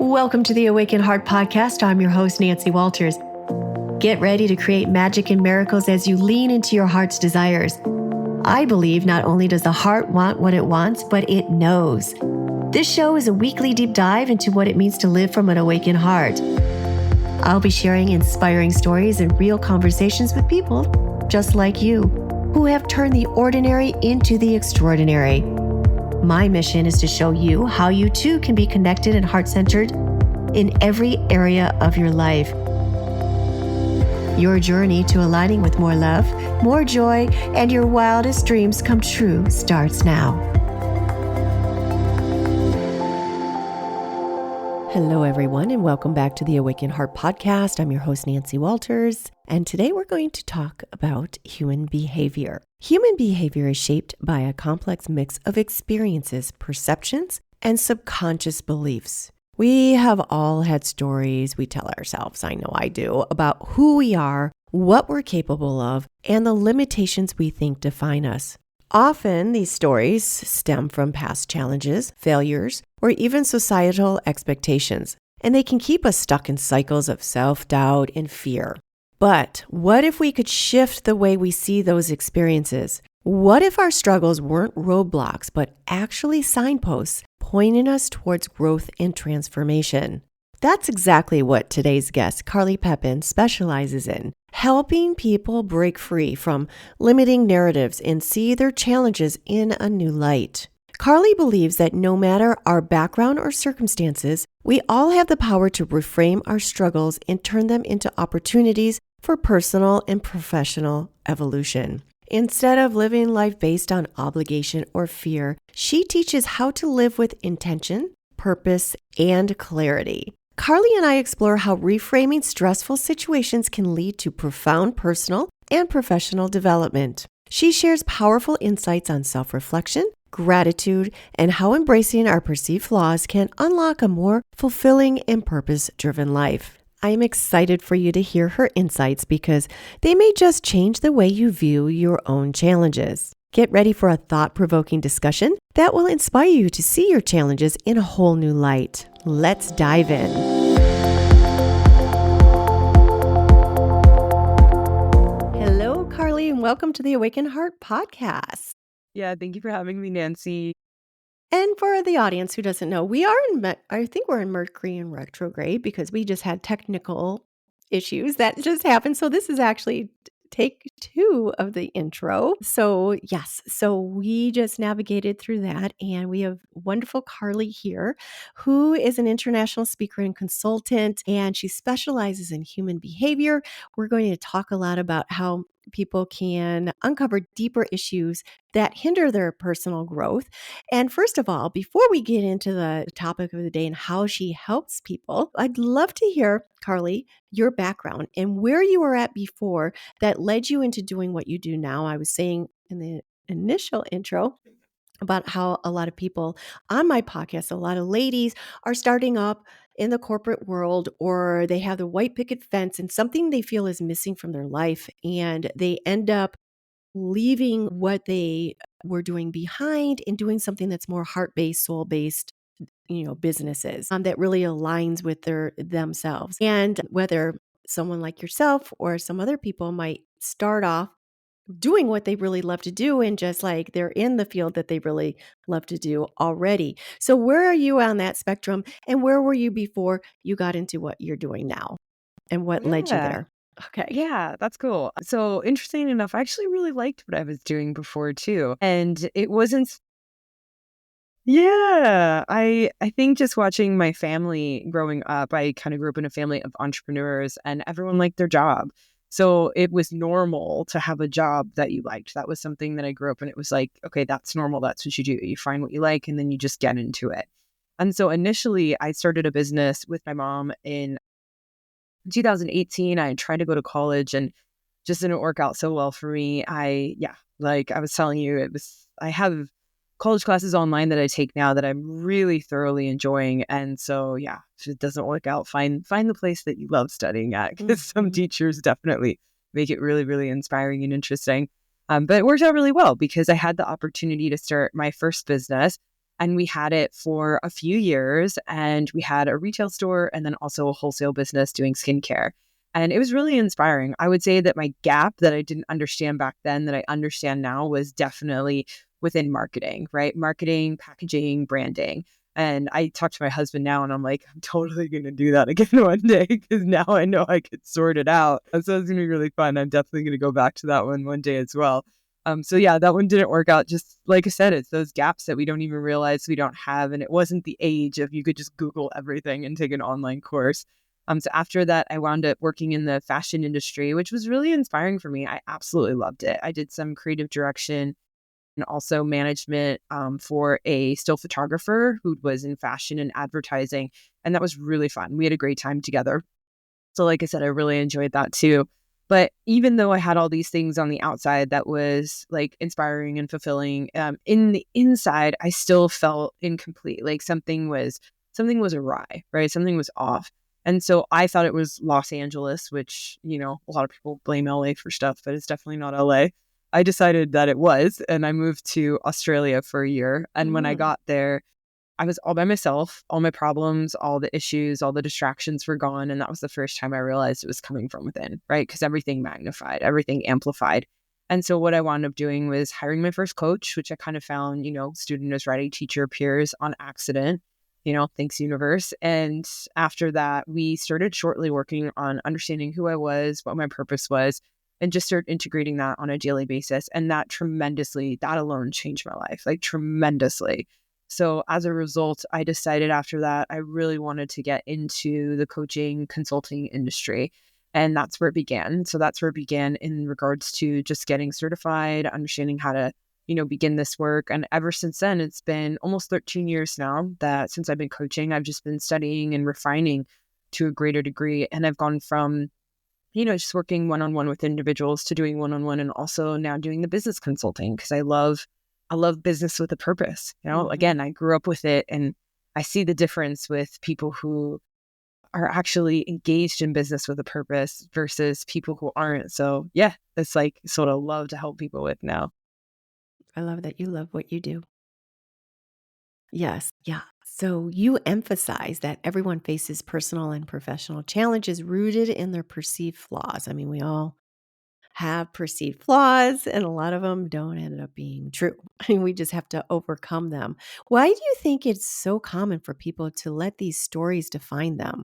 Welcome to the Awaken Heart Podcast. I'm your host, Nancy Walters. Get ready to create magic and miracles as you lean into your heart's desires. I believe not only does the heart want what it wants, but it knows. This show is a weekly deep dive into what it means to live from an awakened heart. I'll be sharing inspiring stories and real conversations with people just like you, who have turned the ordinary into the extraordinary. My mission is to show you how you too can be connected and heart-centered in every area of your life. Your journey to aligning with more love, more joy, and your wildest dreams come true starts now. Hello, everyone, and welcome back to the Awaken Heart Podcast. I'm your host, Nancy Walters, and today we're going to talk about human behavior. Human behavior is shaped by a complex mix of experiences, perceptions, and subconscious beliefs. We have all had stories we tell ourselves, I know I do, about who we are, what we're capable of, and the limitations we think define us. Often, these stories stem from past challenges, failures, or even societal expectations, and they can keep us stuck in cycles of self-doubt and fear. But what if we could shift the way we see those experiences? What if our struggles weren't roadblocks, but actually signposts pointing us towards growth and transformation? That's exactly what today's guest, Carly Pepin, specializes in, helping people break free from limiting narratives and see their challenges in a new light. Carly believes that no matter our background or circumstances, we all have the power to reframe our struggles and turn them into opportunities for personal and professional evolution. Instead of living life based on obligation or fear, she teaches how to live with intention, purpose, and clarity. Carly and I explore how reframing stressful situations can lead to profound personal and professional development. She shares powerful insights on self-reflection, gratitude, and how embracing our perceived flaws can unlock a more fulfilling and purpose-driven life. I am excited for you to hear her insights because they may just change the way you view your own challenges. Get ready for a thought-provoking discussion that will inspire you to see your challenges in a whole new light. Let's dive in. Hello, Carly, and welcome to the Awaken Heart Podcast. Yeah, thank you for having me, Nancy. And for the audience who doesn't know, I think we're in Mercury in retrograde because we just had technical issues that just happened. So this is actually take 2 of the intro. So yes, so we just navigated through that, and we have wonderful Carly here, who is an international speaker and consultant, and she specializes in human behavior. We're going to talk a lot about how people can uncover deeper issues that hinder their personal growth. And first of all, before we get into the topic of the day and how she helps people, I'd love to hear, Carly, your background and where you were at before that led you into doing what you do now. I was saying in the initial intro about how a lot of people on my podcast, a lot of ladies are starting up in the corporate world, or they have the white picket fence and something they feel is missing from their life, and they end up leaving what they were doing behind and doing something that's more heart-based, soul-based, businesses that really aligns with themselves. And whether someone like yourself or some other people might start off doing what they really love to do and just like they're in the field that they really love to do already. So where are you on that spectrum, and where were you before you got into what you're doing now, and what led you Yeah, there? Okay. yeah, that's cool. So interesting enough, I actually really liked what I was doing before too. And it wasn't, yeah, I think just watching my family growing up, I kind of grew up in a family of entrepreneurs and everyone liked their job. So it was normal to have a job that you liked. That was something that I grew up in. It was like, okay, that's normal. That's what you do. You find what you like and then you just get into it. And so initially I started a business with my mom in 2018. I tried to go to college and just didn't work out so well for me. Like I was telling you, I have college classes online that I take now that I'm really thoroughly enjoying. And so, yeah, if it doesn't work out, find the place that you love studying at, because some teachers definitely make it really, really inspiring and interesting. But it worked out really well because I had the opportunity to start my first business And we had it for a few years, and we had a retail store and then also a wholesale business doing skincare. And it was really inspiring. I would say that my gap that I didn't understand back then that I understand now was definitely within marketing, right? Marketing, packaging, branding. And I talk to my husband now and I'm like, I'm totally going to do that again one day because now I know I could sort it out. So it's going to be really fun. I'm definitely going to go back to that one day as well. So yeah, that one didn't work out. Just like I said, it's those gaps that we don't even realize we don't have. And it wasn't the age of you could just Google everything and take an online course. So after that, I wound up working in the fashion industry, which was really inspiring for me. I absolutely loved it. I did some creative direction and also management for a still photographer who was in fashion and advertising. And that was really fun. We had a great time together. So like I said, I really enjoyed that too. But even though I had all these things on the outside that was like inspiring and fulfilling, in the inside, I still felt incomplete. Like something was awry, right? Something was off. And so I thought it was Los Angeles, which, a lot of people blame LA for stuff, but it's definitely not LA. I decided that it was, and I moved to Australia for a year. And when I got there, I was all by myself. All my problems, all the issues, all the distractions were gone. And that was the first time I realized it was coming from within, right? Because everything magnified, everything amplified. And so what I wound up doing was hiring my first coach, which I kind of found, student is ready, teacher appears on accident, thanks universe. And after that, we started shortly working on understanding who I was, what my purpose was, and just start integrating that on a daily basis. And that alone changed my life, like tremendously. So as a result, I decided after that, I really wanted to get into the coaching consulting industry. And that's where it began. So that's where it began in regards to just getting certified, understanding how to, begin this work. And ever since then, it's been almost 13 years now that since I've been coaching, I've just been studying and refining to a greater degree. And I've gone from just working one-on-one with individuals to doing one-on-one and also now doing the business consulting because I love business with a purpose. Again, I grew up with it and I see the difference with people who are actually engaged in business with a purpose versus people who aren't. So yeah, it's like sort of love to help people with now. I love that you love what you do. Yes. Yeah. So you emphasize that everyone faces personal and professional challenges rooted in their perceived flaws. I mean, we all have perceived flaws, and a lot of them don't end up being true. I mean, we just have to overcome them. Why do you think it's so common for people to let these stories define them?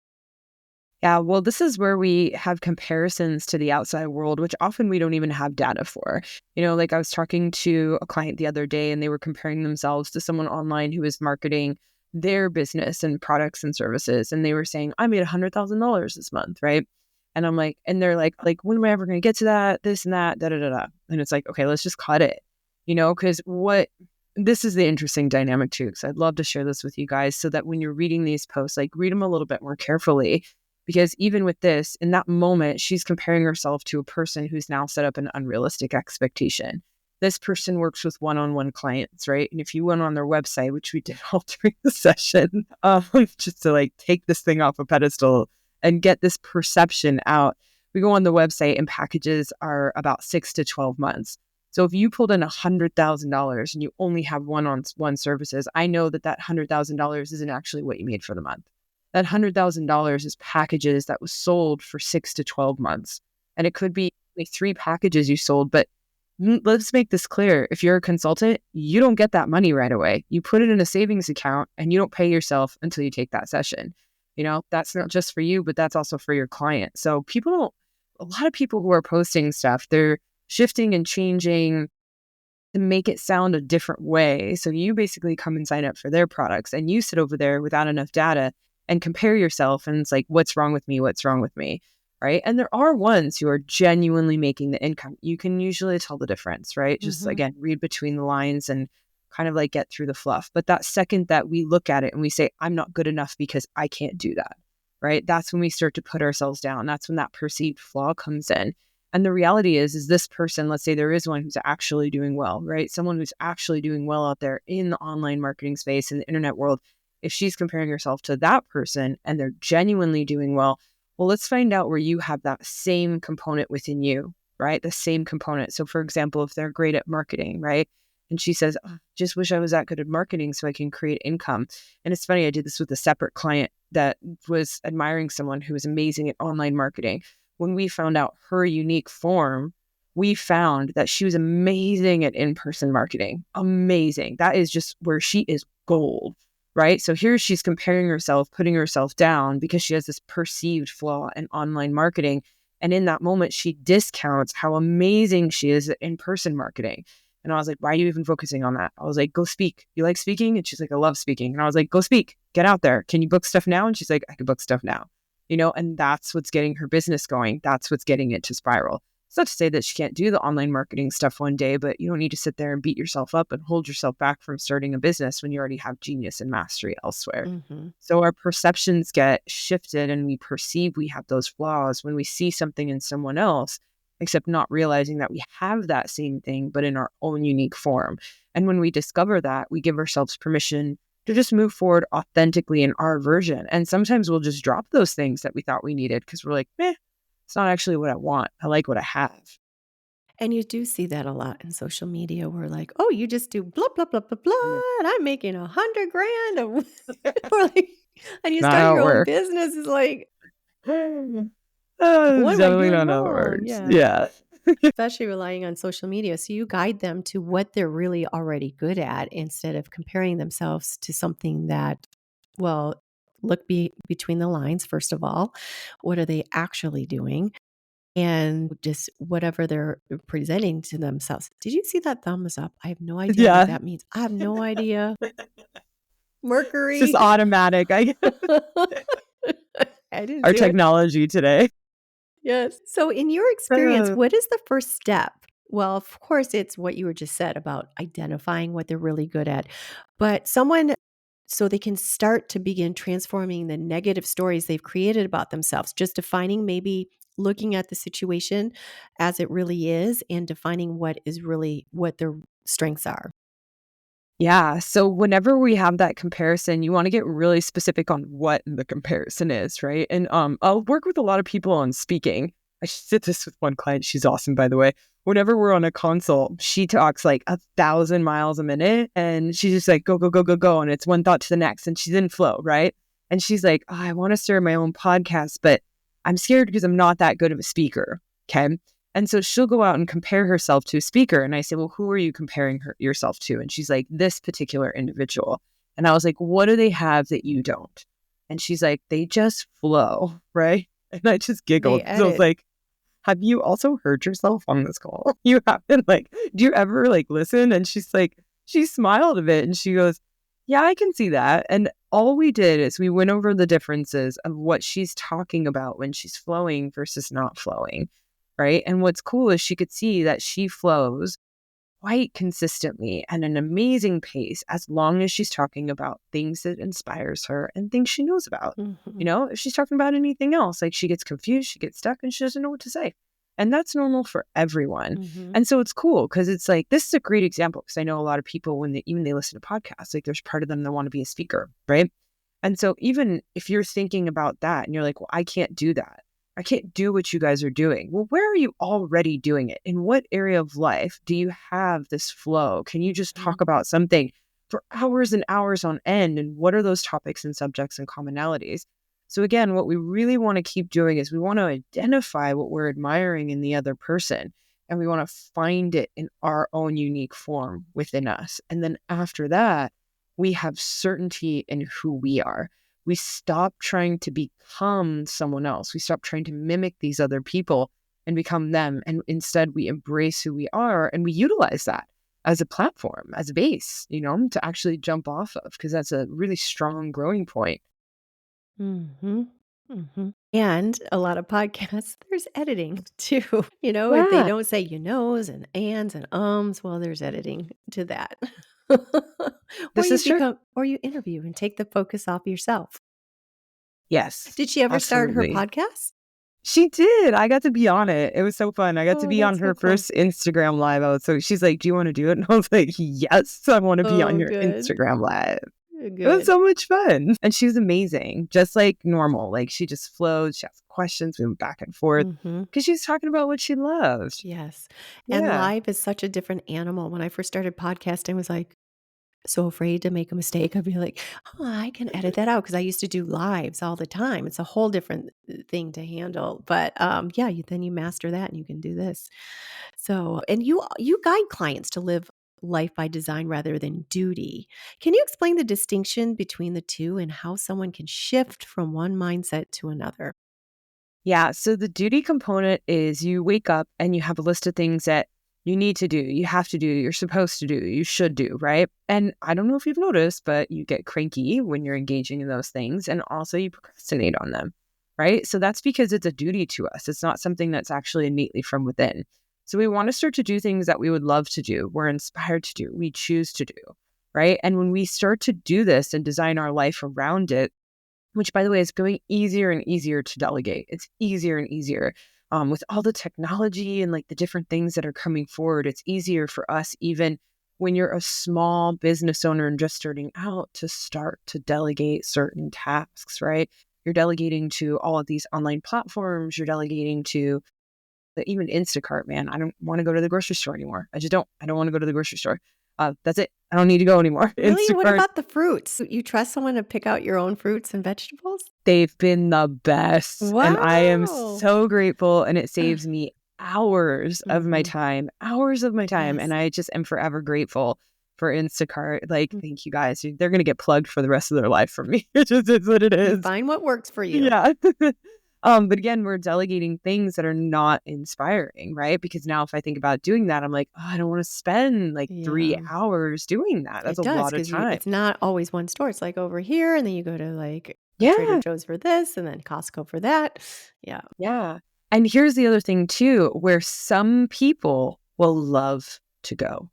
Yeah, well, this is where we have comparisons to the outside world, which often we don't even have data for. Like I was talking to a client the other day and they were comparing themselves to someone online who was marketing their business and products and services. And they were saying, I made $100,000 this month, right? And I'm like, and they're like, when am I ever going to get to that? This and that, da da da da. And it's like, okay, let's just cut it, because this is the interesting dynamic too. Because I'd love to share this with you guys so that when you're reading these posts, like read them a little bit more carefully. Because even with this, in that moment, she's comparing herself to a person who's now set up an unrealistic expectation. This person works with one-on-one clients, right? And if you went on their website, which we did all during the session, just to like take this thing off a pedestal and get this perception out, we go on the website and packages are about 6 to 12 months. So if you pulled in $100,000 and you only have one-on-one services, I know that $100,000 isn't actually what you made for the month. That $100,000 is packages that was sold for 6 to 12 months. And it could be like 3 packages you sold. But let's make this clear. If you're a consultant, you don't get that money right away. You put it in a savings account and you don't pay yourself until you take that session. That's not just for you, but that's also for your client. So a lot of people who are posting stuff, they're shifting and changing to make it sound a different way. So you basically come and sign up for their products and you sit over there without enough data and compare yourself. And it's like, what's wrong with me? What's wrong with me? Right. And there are ones who are genuinely making the income. You can usually tell the difference, right? Just again, read between the lines and kind of like get through the fluff. But that second that we look at it and we say, I'm not good enough because I can't do that. Right. That's when we start to put ourselves down. That's when that perceived flaw comes in. And the reality is this person, let's say there is one who's actually doing well, right? Someone who's actually doing well out there in the online marketing space, in the internet world. If she's comparing herself to that person and they're genuinely doing well, let's find out where you have that same component within you, right? The same component. So for example, if they're great at marketing, right? And she says, "Oh, just wish I was that good at marketing so I can create income." And it's funny, I did this with a separate client that was admiring someone who was amazing at online marketing. When we found out her unique form, we found that she was amazing at in-person marketing. Amazing. That is just where she is gold, right? So here she's comparing herself, putting herself down because she has this perceived flaw in online marketing. And in that moment, she discounts how amazing she is at in-person marketing. And I was like, why are you even focusing on that? I was like, go speak. You like speaking? And she's like, I love speaking. And I was like, go speak. Get out there. Can you book stuff now? And she's like, I can book stuff now. And that's what's getting her business going. That's what's getting it to spiral. It's not to say that she can't do the online marketing stuff one day, but you don't need to sit there and beat yourself up and hold yourself back from starting a business when you already have genius and mastery elsewhere. Mm-hmm. So our perceptions get shifted and we perceive we have those flaws when we see something in someone else, except not realizing that we have that same thing, but in our own unique form. And when we discover that, we give ourselves permission to just move forward authentically in our version. And sometimes we'll just drop those things that we thought we needed because we're like, it's not actually what I want. I like what I have. And you do see that a lot in social media. We're like, oh, you just do blah, blah, blah, blah, blah, and I'm making $100,000. And you Not start how your it own works. business. It's like, It's what am I definitely doing not how it wrong? works. Yeah. Yeah. Especially relying on social media. So you guide them to what they're really already good at instead of comparing themselves to something that, well, look between the lines, first of all. What are they actually doing? And just whatever they're presenting to themselves. Did you see that thumbs up? I have no idea what Yeah. that means. I have no idea. It's Mercury. just automatic. I didn't Our do it. technology today. Yes. So in your experience, what is the first step? Well, of course, it's what you were just said about identifying what they're really good at. But so they can start to begin transforming the negative stories they've created about themselves, just defining, maybe looking at the situation as it really is and defining what their strengths are. Yeah. So whenever we have that comparison, you want to get really specific on what the comparison is, right? And I'll work with a lot of people on speaking. I did this with one client. She's awesome, by the way. Whenever we're on a consult, she talks like 1,000 miles a minute and she's just like, go, go, go, go, go. And it's one thought to the next and she's in flow, right? And she's like, oh, I want to start my own podcast, but I'm scared because I'm not that good of a speaker. Okay. And so she'll go out and compare herself to a speaker. And I say, well, who are you comparing yourself to? And she's like, this particular individual. And I was like, what do they have that you don't? And she's like, they just flow, right? And I just giggled. So I was like, have you also heard yourself on this call? You haven't, do you ever listen? And she's like, she smiled a bit and she goes, yeah, I can see that. And all we did is we went over the differences of what she's talking about when she's flowing versus not flowing. Right. And what's cool is she could see that she flows quite consistently at an amazing pace as long as she's talking about things that inspires her and things she knows about. Mm-hmm. If she's talking about anything else, she gets confused, she gets stuck and she doesn't know what to say. And that's normal for everyone. Mm-hmm. And so it's cool because it's this is a great example because I know a lot of people when they listen to podcasts, there's part of them that want to be a speaker. Right. And so even if you're thinking about that and you're like, well, I can't do that. I can't do what you guys are doing. Well, where are you already doing it? In what area of life do you have this flow? Can you just talk about something for hours and hours on end? And what are those topics and subjects and commonalities? So again, what we really want to keep doing is we want to identify what we're admiring in the other person. And we want to find it in our own unique form within us. And then after that, we have certainty in who we are. We stop trying to become someone else. We stop trying to mimic these other people and become them. And instead, we embrace who we are and we utilize that as a platform, as a base, to actually jump off of, because that's a really strong growing point. Mm-hmm. Mm-hmm. And a lot of podcasts, there's editing too. If they Yeah, don't say you knows and ands and ums, well, there's editing to that. this is true. Or you interview and take the focus off yourself. Yes, Did she ever start her absolutely. podcast? She did. I got to be on it. It was so fun. I got to Oh, be on that's so her cool. first Instagram live. So she's like, do you want to do it? And I was like, yes, I want to be on Oh, your good. Instagram live. It was Good. so much fun. And she's amazing, just like normal. Like she just flows. She asks questions. We went back and forth Mm-hmm. because she's talking about what she loved. Yes. And Yeah. live is such a different animal. When I first started podcasting, I was like, so afraid to make a mistake. I'd be like, "Oh, I can edit that out," because I used to do lives all the time. It's a whole different thing to handle. But yeah, then you master that and you can do this. So, and you guide clients to live life by design rather than duty. Can you explain the distinction between the two and how someone can shift from one mindset to another? Yeah. So the duty component is you wake up and you have a list of things that you need to do, you have to do, you're supposed to do, you should do, right? And I don't know if you've noticed, but you get cranky when you're engaging in those things. And also you procrastinate on them, right? So that's because it's a duty to us. It's not something that's actually innately from within. So we want to start to do things that we would love to do, we're inspired to do, we choose to do, right? And when we start to do this and design our life around it, which by the way is going easier and easier to delegate. It's easier and easier with all the technology and like the different things that are coming forward. It's easier for us, even when you're a small business owner and just starting out, to start to delegate certain tasks, right? You're delegating to all of these online platforms. You're delegating to even Instacart, man. I don't want to go to the grocery store anymore. I just don't. I don't want to go to the grocery store. That's it. I don't need to go anymore. Really? What Instacart, about the fruits? You trust someone to pick out your own fruits and vegetables? they've been the best. And I am Wow. so grateful. And it saves me hours of my Mhm. time, hours of my time. And Yes. I just am forever grateful for Instacart. Like, Mm. thank you guys. They're going to get plugged for the rest of their life from me. It just is what it You is. find what works for you. Yeah. But again, we're delegating things that are not inspiring, right? Because now if I think about doing that, I'm like, oh, I don't want to spend like Yeah. 3 hours doing that. That's It a does lot of because time. it's not always one store. It's like over here, and then you go to like Trader Yeah. Joe's for this, and then Costco for that. Yeah. Yeah. And here's the other thing too, where some people will love to go.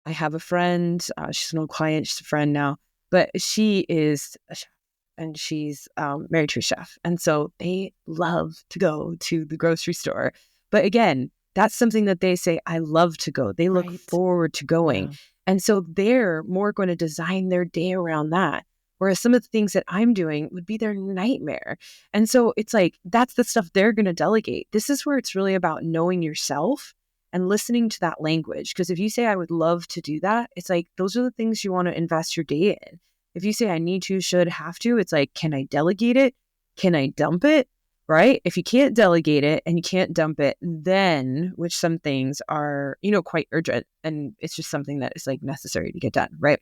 I have a friend, she's an old client, she's a friend now, but she is a chef and she's married to a chef. And so they love to go to the grocery store. But again, that's something that they say, I love to go. They look Right. forward to going. Yeah. And so they're more going to design their day around that. Whereas some of the things that I'm doing would be their nightmare. And so it's like, that's the stuff they're going to delegate. This is where it's really about knowing yourself and listening to that language. Because if you say, I would love to do that, it's like, those are the things you want to invest your day in. If you say, I need to, should, have to, it's like, can I delegate it? Can I dump it? Right? If you can't delegate it and you can't dump it, then, which some things are, quite urgent and it's just something that is like necessary to get done. Right?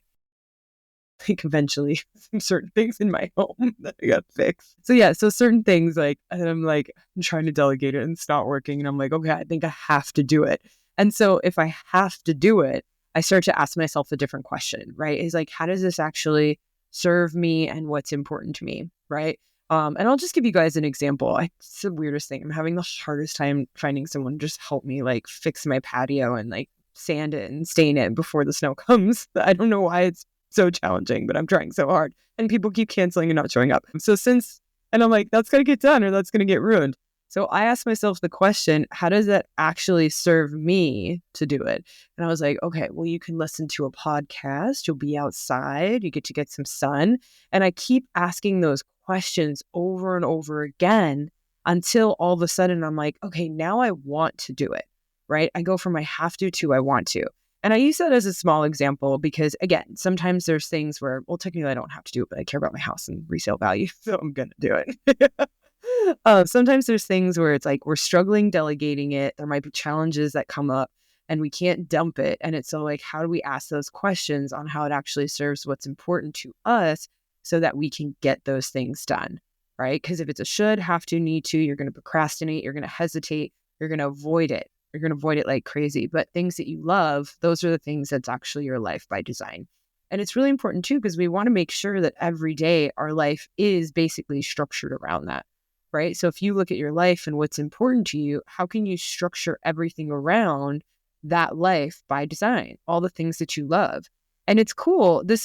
Like eventually some certain things in my home that I got fixed. So yeah, so certain things like, and I'm trying to delegate it and it's not working. And I'm like, okay, I think I have to do it. And so if I have to do it, I start to ask myself a different question, right? Is like, how does this actually serve me and what's important to me, right? And I'll just give you guys an example. It's the weirdest thing. I'm having the hardest time finding someone to just help me like fix my patio and like sand it and stain it before the snow comes. I don't know why it's so challenging, but I'm trying so hard. And people keep canceling and not showing up. And I'm like, that's going to get done or that's going to get ruined. So I asked myself the question, how does that actually serve me to do it? And I was like, okay, well, you can listen to a podcast. You'll be outside. You get some sun. And I keep asking those questions over and over again until all of a sudden I'm like, okay, now I want to do it, right? I go from I have to I want to. And I use that as a small example because, again, sometimes there's things where, well, technically I don't have to do it, but I care about my house and resale value, so I'm going to do it. Sometimes there's things where it's like we're struggling delegating it. There might be challenges that come up and we can't dump it. And it's so like, how do we ask those questions on how it actually serves what's important to us so that we can get those things done, right? Because if it's a should, have to, need to, you're going to procrastinate, you're going to hesitate, you're going to avoid it. You're going to avoid it like crazy. But things that you love, those are the things that's actually your life by design. And it's really important too, because we want to make sure that every day our life is basically structured around that, right? So if you look at your life and what's important to you, how can you structure everything around that life by design, all the things that you love? And it's cool. This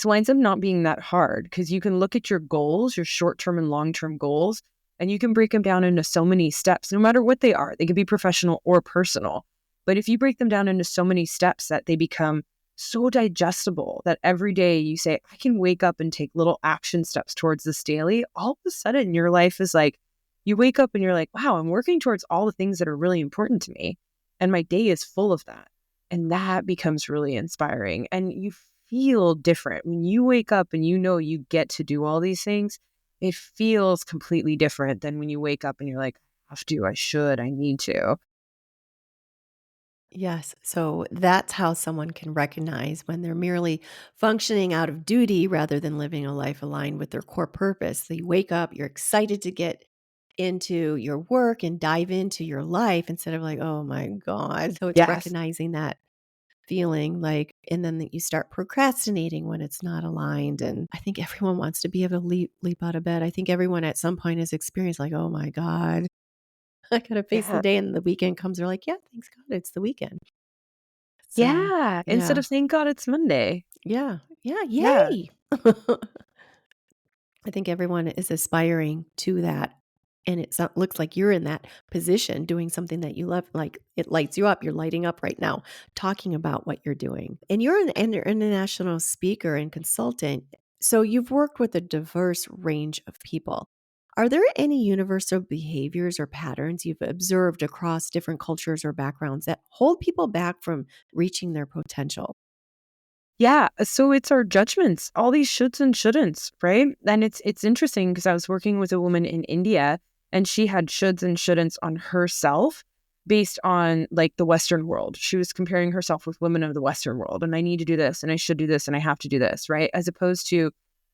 winds up not being that hard because you can look at your goals, your short-term and long-term goals, and you can break them down into so many steps, no matter what they are. They could be professional or personal. But if you break them down into so many steps that they become so digestible that every day you say, I can wake up and take little action steps towards this daily, all of a sudden your life is like, you wake up and you're like, wow, I'm working towards all the things that are really important to me. And my day is full of that. And that becomes really inspiring. And you feel different when you wake up and you know you get to do all these things. It feels completely different than when you wake up and you're like, I have to, I should, I need to. Yes. So that's how someone can recognize when they're merely functioning out of duty rather than living a life aligned with their core purpose. So you wake up, you're excited to get into your work and dive into your life instead of like, oh my God. So it's Yes. recognizing that feeling like, and then that you start procrastinating when it's not aligned. And I think everyone wants to be able to leap out of bed. I think everyone at some point has experienced like, oh my God, I got to face the Yeah. day, and the weekend comes. They're like, yeah, thanks God, it's the weekend. So, Yeah. Instead yeah. of thank God it's Monday. Yeah. Yeah. Yeah. Yay. I think everyone is aspiring to that. And it looks like you're in that position doing something that you love. Like it lights you up. You're lighting up right now, talking about what you're doing. And you're an international speaker and consultant. So you've worked with a diverse range of people. Are there any universal behaviors or patterns you've observed across different cultures or backgrounds that hold people back from reaching their potential? Yeah, so it's our judgments, all these shoulds and shouldn'ts, right? And it's interesting because I was working with a woman in India and she had shoulds and shouldn'ts on herself based on like the Western world. She was comparing herself with women of the Western world, and I need to do this and I should do this and I have to do this, right? As opposed to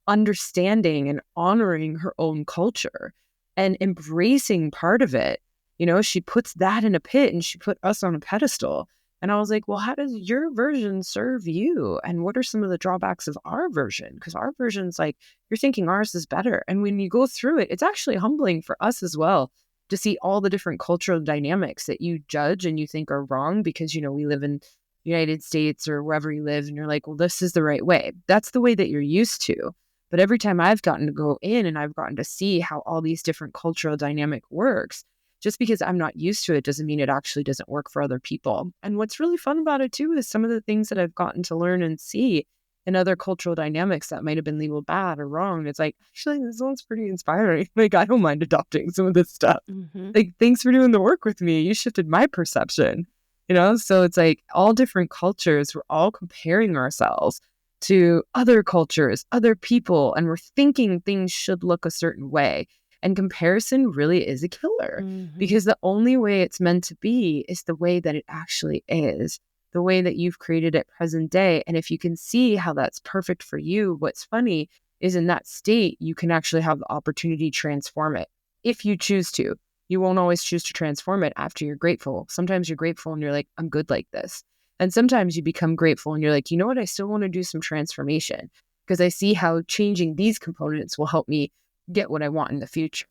understanding and honoring her own culture and embracing part of it. You know, she puts that in a pit and she put us on a pedestal. And I was like, well, how does your version serve you? And what are some of the drawbacks of our version? Because our version's like, you're thinking ours is better. And when you go through it, it's actually humbling for us as well to see all the different cultural dynamics that you judge and you think are wrong because, you know, we live in the United States or wherever you live and you're like, well, this is the right way. That's the way that you're used to. But every time I've gotten to go in and I've gotten to see how all these different cultural dynamic works, just because I'm not used to it doesn't mean it actually doesn't work for other people. And what's really fun about it too is some of the things that I've gotten to learn and see in other cultural dynamics that might have been labeled bad or wrong. It's like, actually, this one's pretty inspiring. Like, I don't mind adopting some of this stuff. Mm-hmm. Like, thanks for doing the work with me. You shifted my perception, you know? So it's like all different cultures, we're all comparing ourselves to other cultures, other people, and we're thinking things should look a certain way. And comparison really is a killer because the only way it's meant to be is the way that it actually is, the way that you've created it present day. And if you can see how that's perfect for you, what's funny is in that state, you can actually have the opportunity to transform it if you choose to. You won't always choose to transform it after you're grateful. Sometimes you're grateful and you're like, I'm good like this. And sometimes you become grateful and you're like, you know what? I still want to do some transformation because I see how changing these components will help me get what I want in the future.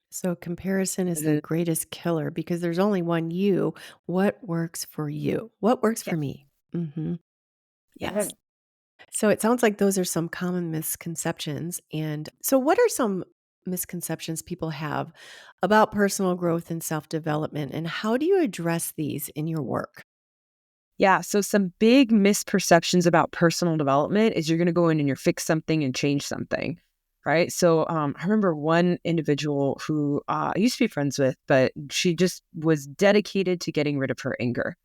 So comparison is the Mhm. greatest killer because there's only one you. What works for you? What works for Yes. me? Hmm. Yeah. Yes. So it sounds like those are some common misconceptions. And so, what are some misconceptions people have about personal growth and self development? And how do you address these in your work? Yeah. So some big misperceptions about personal development is you're going to go in and you're fix something and change something. Right. So I remember one individual who I used to be friends with, but she just was dedicated to getting rid of her anger.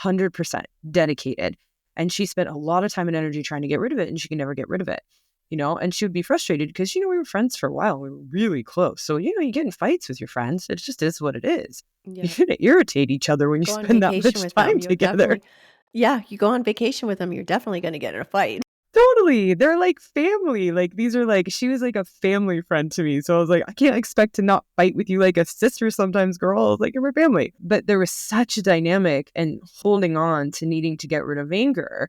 100% dedicated. And she spent a lot of time and energy trying to get rid of it, and she could never get rid of it, you know? And she would be frustrated because, you know, we were friends for a while. We were really close. So, you know, you get in fights with your friends. It just is what it is. You're Yeah. going to irritate each other when you Go on spend that vacation much with them. time You'll together. definitely, yeah, you go on vacation with them, you're definitely going to get in a fight. Totally. They're like family. Like these are like, she was like a family friend to me. So I was like, I can't expect to not fight with you like a sister sometimes, girl. I was like, you're my family. But there was such a dynamic and holding on to needing to get rid of anger.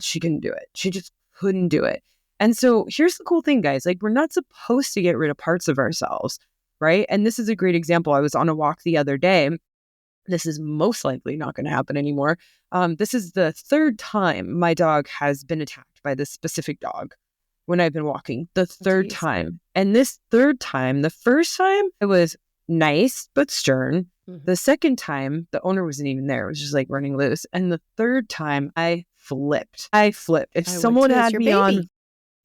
She couldn't do it. She just couldn't do it. And so here's the cool thing, guys. Like, we're not supposed to get rid of parts of ourselves, right? And this is a great example. I was on a walk the other day. This is most likely not going to happen anymore. This is the third time my dog has been attacked by this specific dog when I've been walking. The third Jeez. time. And this third time, the first time, it was nice but stern. Mhm. The second time, the owner wasn't even there. It was just like running loose. And the third time, I flipped. I flipped. If I would someone too. It's had your me on, baby.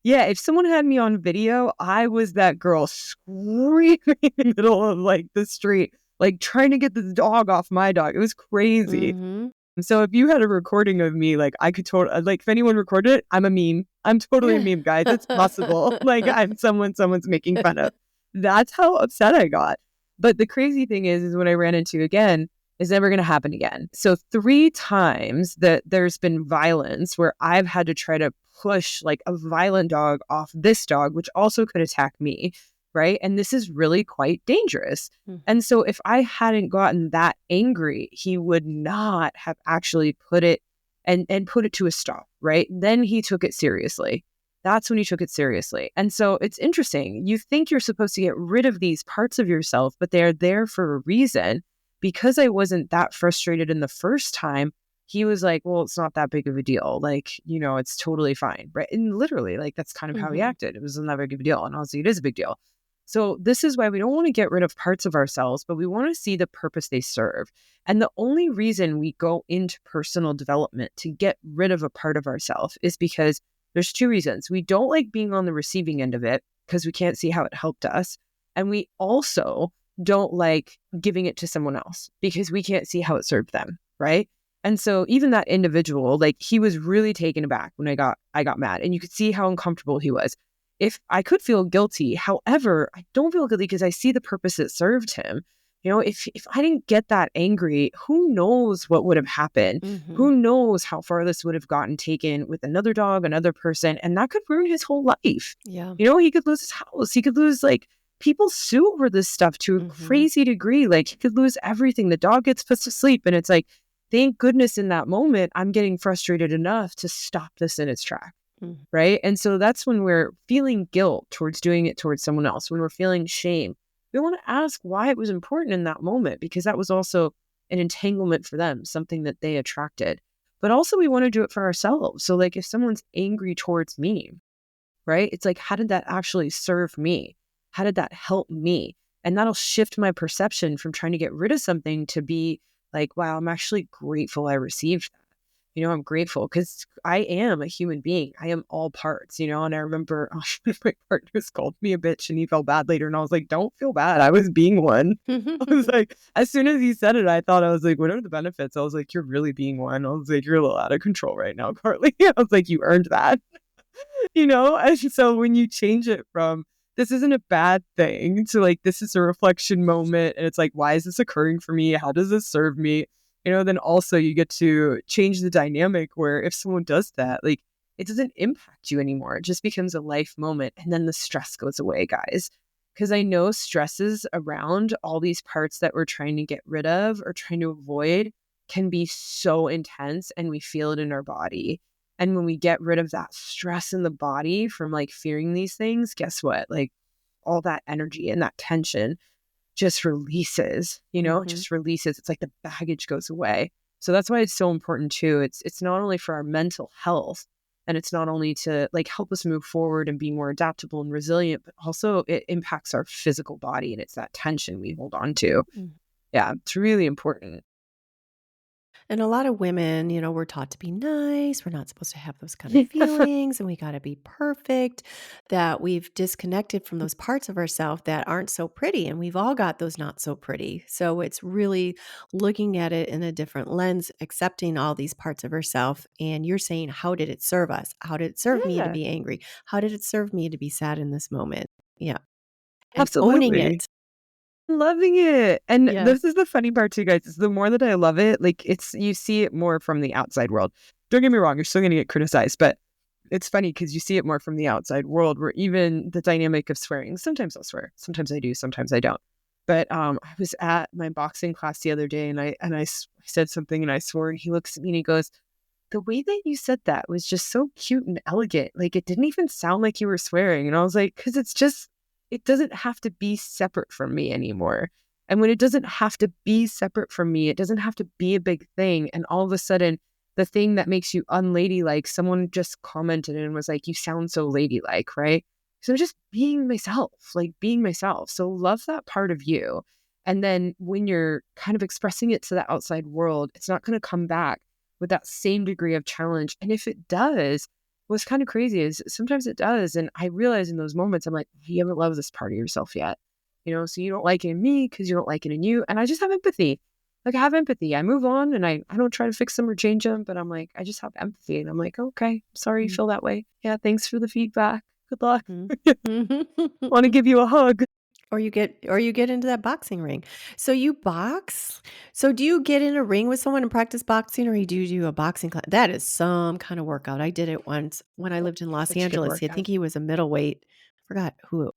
yeah, if someone had me on video, I was that girl screaming in the middle of like the street, like trying to get this dog off my dog. It was crazy. Mm-hmm. And so if you had a recording of me, like I could totally, like if anyone recorded it, I'm a meme. I'm totally a meme, guys. It's possible. Like I'm someone's making fun of. That's how upset I got. But the crazy thing is when I ran into again, it's never going to happen again. So 3 times that there's been violence where I've had to try to push like a violent dog off this dog, which also could attack me. Right. And this is really quite dangerous. And so if I hadn't gotten that angry, he would not have actually put it and put it to a stop. Right. Then he took it seriously. That's when he took it seriously. And so it's interesting. You think you're supposed to get rid of these parts of yourself, but they're there for a reason. Because I wasn't that frustrated in the first time, he was like, well, it's not that big of a deal. Like, it's totally fine. Right. And literally, like, that's kind of how he acted. It was not that big of a deal. And honestly, it is a big deal. So this is why we don't want to get rid of parts of ourselves, but we want to see the purpose they serve. And the only reason we go into personal development to get rid of a part of ourselves is because there's 2 reasons. We don't like being on the receiving end of it because we can't see how it helped us. And we also don't like giving it to someone else because we can't see how it served them, right? And so even that individual, like he was really taken aback when I got mad, and you could see how uncomfortable he was. If I could feel guilty, however, I don't feel guilty because I see the purpose it served him. If I didn't get that angry, who knows what would have happened? Who knows how far this would have gotten taken with another dog, another person, and that could ruin his whole life. Yeah. He could lose his house. He could lose like people sue over this stuff to a crazy degree. Like he could lose everything. The dog gets put to sleep, and it's like, thank goodness in that moment, I'm getting frustrated enough to stop this in its track. Right. And so that's when we're feeling guilt towards doing it towards someone else, when we're feeling shame. We want to ask why it was important in that moment, because that was also an entanglement for them, something that they attracted. But also we want to do it for ourselves. So like if someone's angry towards me, right, it's like, how did that actually serve me? How did that help me? And that'll shift my perception from trying to get rid of something to be like, wow, I'm actually grateful I received that. I'm grateful because I am a human being. I am all parts, and I remember my partners called me a bitch and he felt bad later. And I was like, don't feel bad. I was being one. I was like, as soon as he said it, I was like, what are the benefits? I was like, you're really being one. I was like, you're a little out of control right now, Carly. I was like, you earned that, And so when you change it from, this isn't a bad thing, to like, this is a reflection moment. And it's like, why is this occurring for me? How does this serve me? Then also you get to change the dynamic where if someone does that, like it doesn't impact you anymore. It just becomes a life moment. And then the stress goes away, guys. Because I know stresses around all these parts that we're trying to get rid of or trying to avoid can be so intense, and we feel it in our body. And when we get rid of that stress in the body from like fearing these things, guess what? Like all that energy and that tension just releases, just releases. It's like the baggage goes away. So that's why it's so important too. It's not only for our mental health, and it's not only to like help us move forward and be more adaptable and resilient, but also it impacts our physical body, and it's that tension we hold on to. Yeah, it's really important. And a lot of women, we're taught to be nice. We're not supposed to have those kind of feelings, and we got to be perfect, that we've disconnected from those parts of ourselves that aren't so pretty. And we've all got those not so pretty. So it's really looking at it in a different lens, accepting all these parts of ourselves. And you're saying, how did it serve us? How did it serve me to Yeah, be angry? How did it serve me to be sad in this moment? Yeah. And owning absolutely. it. Loving it. And Yeah. this is the funny part too, guys, is the more that I love it, like you see it more from the outside world. Don't get me wrong, you're still going to get criticized, but it's funny because you see it more from the outside world, where even the dynamic of swearing, sometimes I'll swear, sometimes I do, sometimes I don't. But I was at my boxing class the other day, and I said something and I swore, and he looks at me and he goes, the way that you said that was just so cute and elegant. Like it didn't even sound like you were swearing. And I was like, because it doesn't have to be separate from me anymore. And when it doesn't have to be separate from me, it doesn't have to be a big thing. And all of a sudden, the thing that makes you unladylike, someone just commented and was like, you sound so ladylike, right? So I'm just being myself, like being myself. So love that part of you. And then when you're kind of expressing it to the outside world, it's not going to come back with that same degree of challenge. And if it does, what's kind of crazy is sometimes it does. And I realize in those moments, I'm like, you haven't loved this part of yourself yet. So you don't like it in me because you don't like it in you. And I just have empathy. Like I have empathy. I move on and I don't try to fix them or change them, but I'm like, I just have empathy. And I'm like, okay, sorry you feel that way. Yeah, thanks for the feedback. Good luck. Want to give you a hug. Or you get into that boxing ring. So you box? So do you get in a ring with someone and practice boxing, or do you do a boxing class? That is some kind of workout. I did it once when I lived in Los Such a good Angeles. I workout. think he was a middleweight. Forgot who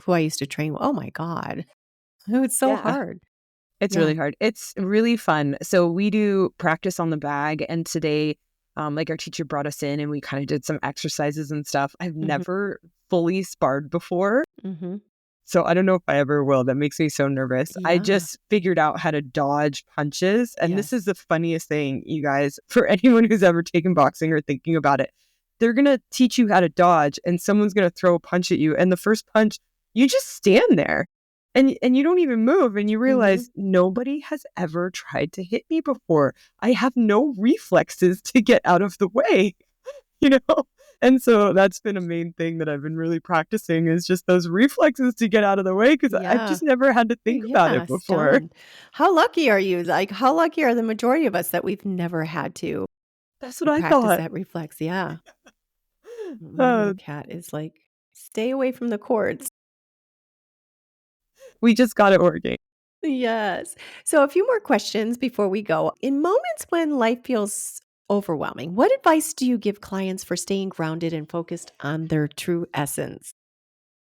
I used to train with. Oh my God. It's so Yeah. hard. It's Yeah. really hard. It's really fun. So we do practice on the bag. And today, like our teacher brought us in and we kind of did some exercises and stuff. I've Mhm. never fully sparred before. Mhm. So I don't know if I ever will. That makes me so nervous. I Yeah. just figured out how to dodge punches. And this is Yes. the funniest thing, you guys, for anyone who's ever taken boxing or thinking about it. They're going to teach you how to dodge and someone's going to throw a punch at you. And the first punch, you just stand there and you don't even move. And you Mhm. realize nobody has ever tried to hit me before. I have no reflexes to get out of the way. you know? And so that's been a main thing that I've been really practicing is just those reflexes to get out of the way because I've Yeah. just never had to think about Yeah, it before. stunned. How lucky are you? Like, how lucky are the majority of us that we've never had to That's what I practice thought. that reflex? Yeah. My little Uh, cat is like, stay away from the cords. we just got it working. Yes. So, a few more questions before we go. In moments when life feels overwhelming, what advice do you give clients for staying grounded and focused on their true essence?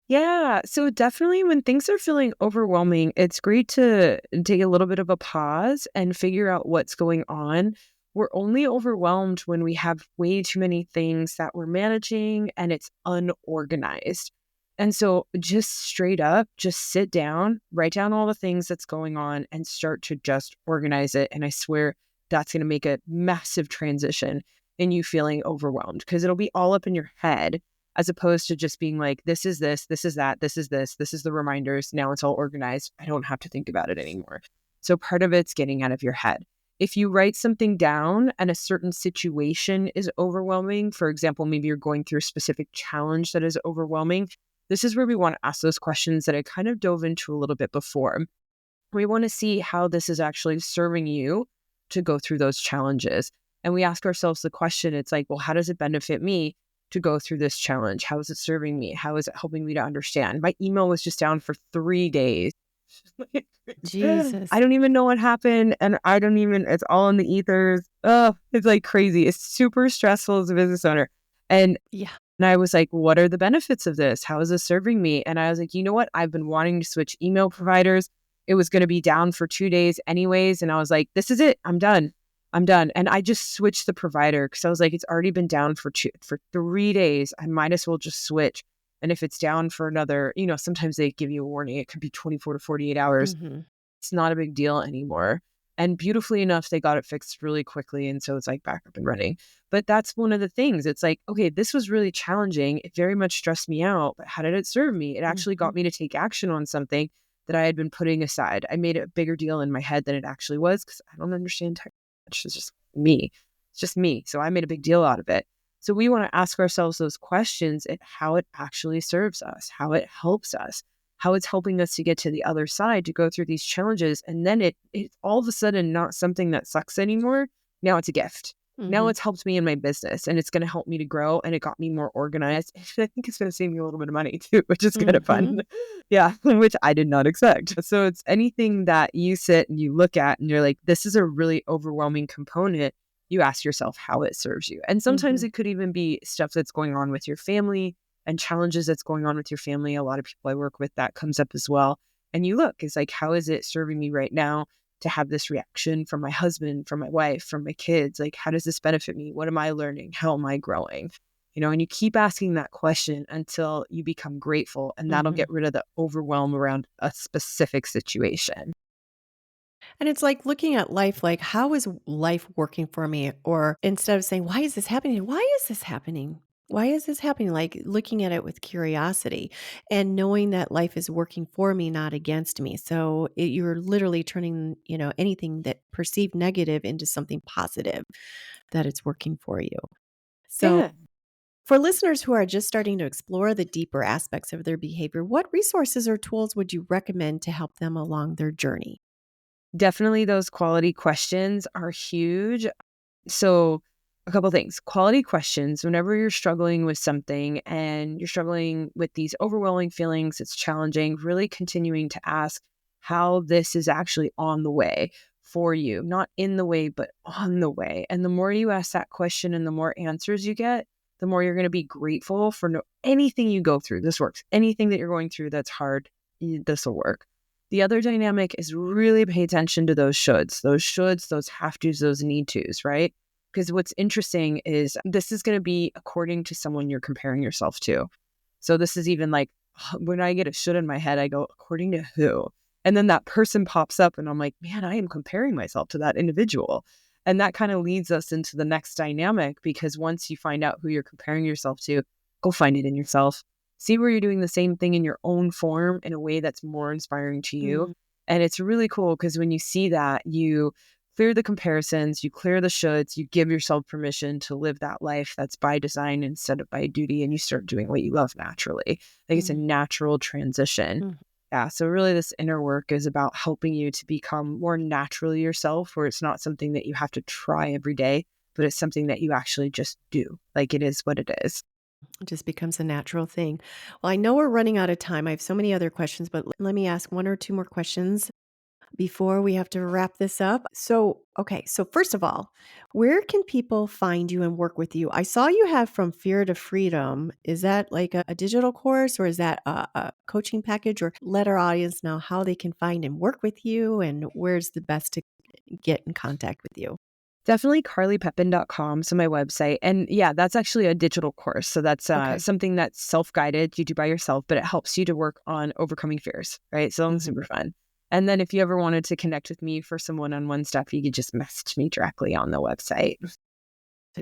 Yeah. So definitely when things are feeling overwhelming, it's great to take a little bit of a pause and figure out what's going on. We're only overwhelmed when we have way too many things that we're managing and it's unorganized. And so just straight up, just sit down, write down all the things that's going on and start to just organize it. And I swear that's going to make a massive transition in you feeling overwhelmed because it'll be all up in your head as opposed to just being like, this is this, this is that, this is this, this is the reminders. Now it's all organized. I don't have to think about it anymore. So part of it's getting out of your head. If you write something down and a certain situation is overwhelming, for example, maybe you're going through a specific challenge that is overwhelming, this is where we want to ask those questions that I kind of dove into a little bit before. We want to see how this is actually serving you to go through those challenges. And we ask ourselves the question, it's like, well, how does it benefit me to go through this challenge? How is it serving me? How is it helping me to understand? My email was just down for 3 days. I Jesus. don't even know what happened. And it's all in the ethers. Oh, it's like crazy. It's super stressful as a business owner. And Yeah. and I was like, what are the benefits of this? How is this serving me? And I was like, you know what? I've been wanting to switch email providers. It was going to be down for 2 days anyways. And I was like, this is it. I'm done. I'm done. And I just switched the provider because I was like, it's already been down for 3 days. I might as well just switch. And if it's down for another, sometimes they give you a warning. It could be 24 to 48 hours. Mhm. It's not a big deal anymore. And beautifully enough, they got it fixed really quickly. And so it's like back up and running. But that's one of the things. It's like, okay, this was really challenging. It very much stressed me out. But how did it serve me? It actually got Mhm. me to take action on something that I had been putting aside. I made it a bigger deal in my head than it actually was because I don't understand tech much. It's just me. It's just me. So I made a big deal out of it. So we want to ask ourselves those questions and how it actually serves us, how it helps us, how it's helping us to get to the other side to go through these challenges. And then it's all of a sudden not something that sucks anymore. Now it's a gift. Now Mhm. it's helped me in my business and it's going to help me to grow and it got me more organized. I think it's going to save me a little bit of money too, which is kind of fun. Mhm. Yeah, which I did not expect. So it's anything that you sit and you look at and you're like, this is a really overwhelming component. You ask yourself how it serves you. And sometimes Mhm. it could even be stuff that's going on with your family and challenges that's going on with your family. A lot of people I work with, that comes up as well. And you look, it's like, how is it serving me right now to have this reaction from my husband, from my wife, from my kids? Like, how does this benefit me? What am I learning? How am I growing? And you keep asking that question until you become grateful, and that'll Mhm. get rid of the overwhelm around a specific situation. And it's like looking at life like, how is life working for me? Or instead of saying, why is this happening? Why is this happening? Why is this happening? Like looking at it with curiosity and knowing that life is working for me, not against me. So you're literally turning, anything that perceived negative into something positive, that it's working for you. So Yeah. for listeners who are just starting to explore the deeper aspects of their behavior, what resources or tools would you recommend to help them along their journey? Definitely those quality questions are huge. So, a couple things. Quality questions, whenever you're struggling with something and you're struggling with these overwhelming feelings, it's challenging, really continuing to ask how this is actually on the way for you, not in the way, but on the way. And the more you ask that question and the more answers you get, the more you're going to be grateful for anything you go through. This works. Anything that you're going through that's hard, this will work. The other dynamic is really pay attention to those shoulds, those have tos, those need tos, right? Because what's interesting is this is going to be according to someone you're comparing yourself to. So this is even like when I get a should in my head, I go, according to who? And then that person pops up and I'm like, man, I am comparing myself to that individual. And that kind of leads us into the next dynamic, because once you find out who you're comparing yourself to, go find it in yourself. See where you're doing the same thing in your own form in a way that's more inspiring to you. Mm, And it's really cool because when you see that, you clear the comparisons, you clear the shoulds, you give yourself permission to live that life that's by design instead of by duty, and you start doing what you love naturally. Like it's a mm, natural transition. mm. Yeah. So really this inner work is about helping you to become more naturally yourself, where it's not something that you have to try every day, but it's something that you actually just do. Like it is what it is. It just becomes a natural thing. Well, I know we're running out of time. I have so many other questions, but let me ask one or two more questions before we have to wrap this up. So, okay. So, first of all, where can people find you and work with you? I saw you have From Fear to Freedom. Is that like a digital course, or is that a coaching package? Or let our audience know how they can find and work with you, and where's the best to get in contact with you? Definitely carlypepin.com, so my website. And yeah, that's actually a digital course. So that's Okay. something that's self-guided, you do by yourself, but it helps you to work on overcoming fears, right? So it's Mhm. super fun. And then if you ever wanted to connect with me for some one-on-one stuff, you could just message me directly on the website.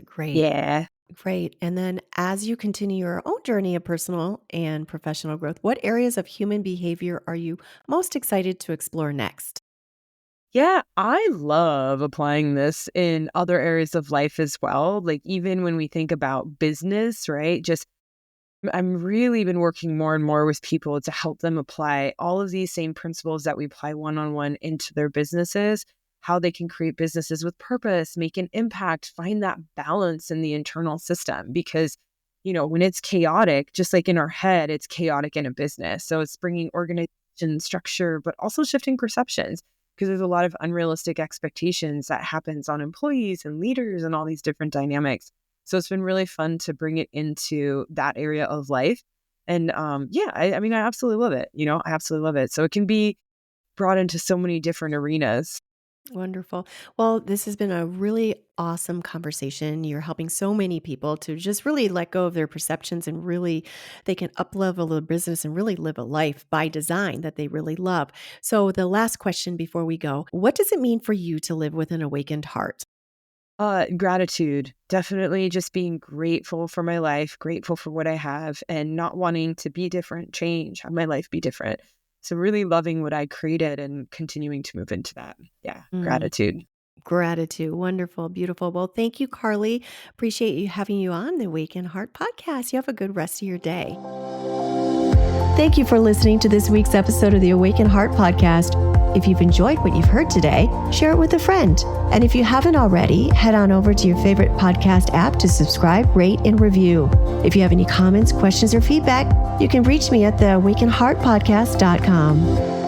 Great. Yeah. Great. And then as you continue your own journey of personal and professional growth, what areas of human behavior are you most excited to explore next? Yeah, I love applying this in other areas of life as well. Like even when we think about business, right? Just I'm really been working more and more with people to help them apply all of these same principles that we apply one-on-one into their businesses, how they can create businesses with purpose, make an impact, find that balance in the internal system. Because, when it's chaotic, just like in our head, it's chaotic in a business. So it's bringing organization structure, but also shifting perceptions, because there's a lot of unrealistic expectations that happens on employees and leaders and all these different dynamics. So it's been really fun to bring it into that area of life. And yeah, I mean, I absolutely love it. I absolutely love it. So it can be brought into so many different arenas. Wonderful. Well, this has been a really awesome conversation. You're helping so many people to just really let go of their perceptions and really they can up-level a business and really live a life by design that they really love. So the last question before we go, what does it mean for you to live with an awakened heart? Gratitude, definitely just being grateful for my life, grateful for what I have, and not wanting to be different, change, have my life be different. So really loving what I created and continuing to move into that. Yeah, Mm. gratitude. Gratitude. Wonderful. Beautiful. Well, thank you, Carly. Appreciate you having you on the Awaken Heart podcast. You have a good rest of your day. Thank you for listening to this week's episode of the Awaken Heart podcast. If you've enjoyed what you've heard today, share it with a friend. And if you haven't already, head on over to your favorite podcast app to subscribe, rate, and review. If you have any comments, questions, or feedback, you can reach me at theawakenheartpodcast.com.